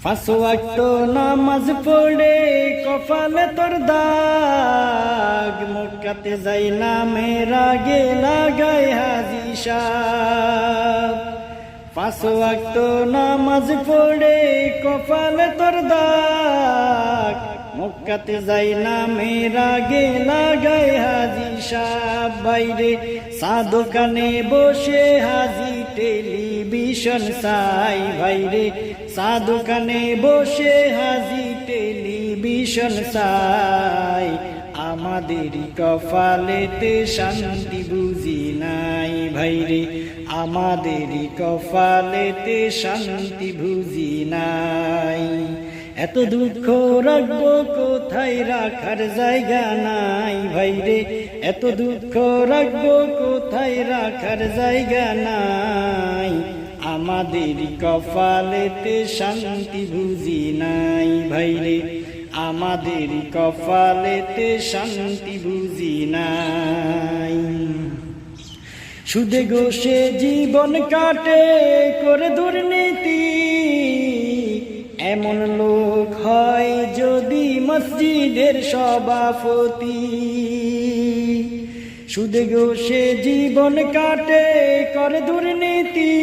পাঁচ ওয়াক্ত নামাজ পড়ে কপালে তোর দাগ, মক্কাতে যাই নামের আগে লাগাই হাজি সাহেব। পাঁচ ওয়াক্ত নামাজ পড়ে কপালে তোর দাগ, মক্কাতে যাই নামের আগে লাগাই হাজি সাহেব। বাইরে চা দোকানে বসে হাজি টেলিভিশন চাই, বাইরে চা দোকানে বসে হাজি টেলিভিশন চাই। আমাদের কপালেতে শান্তি বুঝি নাই ভাইরে, আমাদের কপালেতে শান্তি বুঝি নাই। এত দুঃখ রাখবো কোথায়, রাখার জায়গা নাই ভাইরে, এত দুঃখ রাখবো কোথায়, রাখার জায়গা নাই। আমাদের কপালেতে শান্তি বুঝি নাই ভাইরে, আমাদের কপালেতে শান্তি বুঝি নাই। সুদে ঘোষে জীবন কাটে করে দুর্নীতি, এমন লোক হয় যদি মসজিদের সভাপতি। সুদে ঘোষে জীবন কাটে করে দুর্নীতি,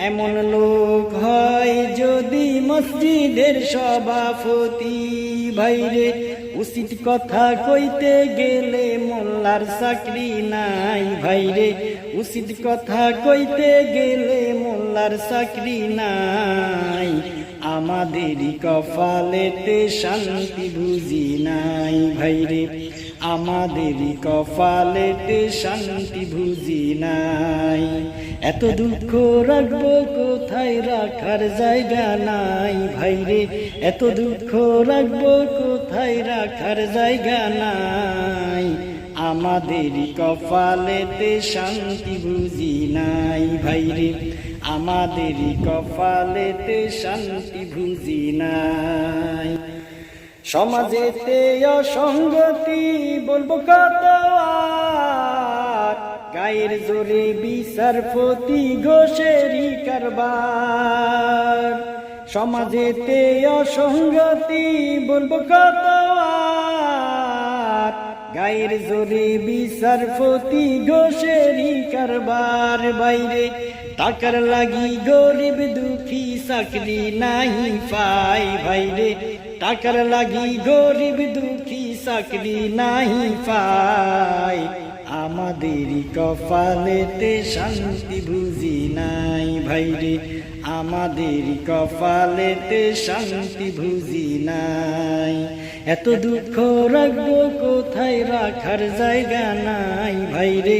এমন লোক হয় যদি মসজিদের সভাপতি। ভাইরে উচিত কথা কইতে গেলে মোল্লার চাকরি নাই, ভাইরে উচিত কথা কইতে গেলে মোল্লার চাকরি নাই। আমাদের কপালেতে শান্তি বুঝি নাই ভাইরে, আমাদের কপালেতে শান্তি বুঝি নাই। এত দুঃখ রাখবো কোথায়, রাখার জায়গা নাই ভাইরে, এত দুঃখ রাখবো কোথায়, রাখার জায়গা নাই। আমাদের কপালেতে শান্তি বুঝি নাই ভাইরে, আমাদের কপালেতে শান্তি বুঝি নাই। সমাজেতে অসঙ্গতি বলবো কত আর, গায়ের জোরে বিচারপতি ঘোষেরই কারবার। সমাজেতে অসঙ্গতি বলবো কত আর, গায়ের জোরে বিচারপতি ঘোষেরই কারবার। বাইরে টাকার লাগি গরিব দুঃখী চাকরি নাহি পাই ভাইরে, টাকার লাগি গরিব দুঃখী চাকরি নাহি পাই। আমাদের কপালেতে শান্তি বুঝি নাই ভাইরে, আমাদের কপালেতে শান্তি বুঝি নাই। এত দুঃখ রাখবো কোথায়, রাখার জায়গা নাই ভাইরে,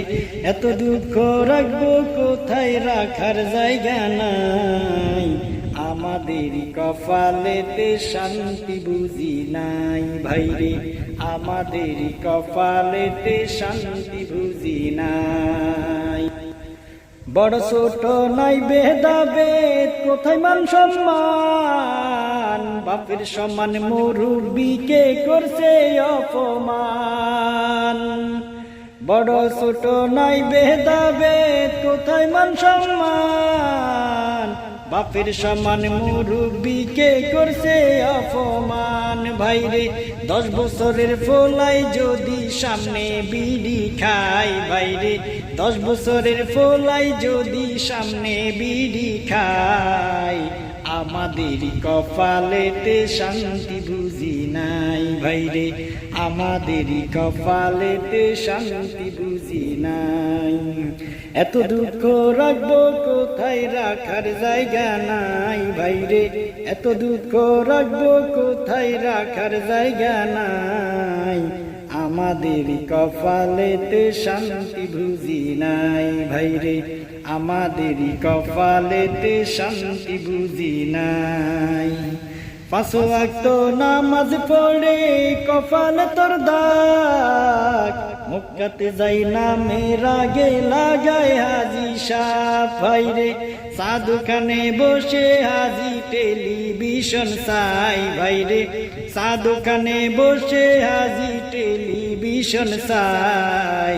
এত দুঃখ রাখবো কোথায়, রাখার জায়গা নাই। আমাদের কপালেতে শান্তি বুঝি নাই ভাইরে, আমাদের কপালেতে শান্তি বুঝি নাই। বড় ছোট নাই ভেদাভেদ, কোথায় মান সম্মান, বাপের সমান মুরব্বিকে করছে অপমান। বড় ছোট নাই ভেদাভেদ, কোথায় মান সম্মান, বাপের সমান মুরব্বিকে করছে অপমান। ভাইরে 10 বছরের ফোলাই যদি সামনে বিড়ি খাই, ভাইরে 10 বছরের ফোলাই যদি সামনে বিড়ি খাই। আমাদের কপালেতে শান্তি বুঝি নাই ভাইরে, আমাদের কপালেতে শান্তি বুঝি নাই। এত দুঃখ রাখবো কোথায়, রাখার জায়গা নাই ভাইরে, এত দুঃখ রাখবো কোথায়, রাখার জায়গা নাই। আমাদের কপালেতে শান্তি বুঝি নাই ভাইরে, আমাদের কপালেতে শান্তি বুঝি নাই। 5 ওয়াক্ত নামাজ পড়ে কপালে তোর দাগ, মক্কাতে যাই নামের আগে লাগাই হাজি সাহেব। ভাইরে চা দোকানে বসে হাজি টেলিভিশন চাই, ভাইরে চা দোকানে বসে হাজি টেলিভিশন চাই।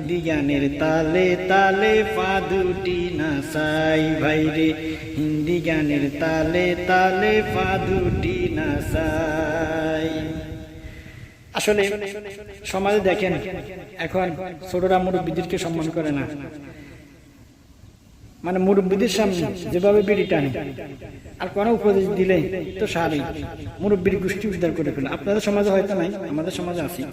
হিন্দি গানের তালে তালে পা দুটি নাচাই ভাইরে, হিন্দি গানের তালে তালে পা দুটি নাচাই। আসলে সমাজে দেখেন এখন ছোটরা মুরব্বীদেরকে সম্মান করে না, মানে মুরব্বীদের সামনে যেভাবে বিড়ি টানে, আর কোনো উপদেশ দিলে তো সারি মুরব্বীর গোষ্ঠী উদ্ধার করে ফেলে। আপনাদের সমাজে হয়তো নাই, আমাদের সমাজে আছে।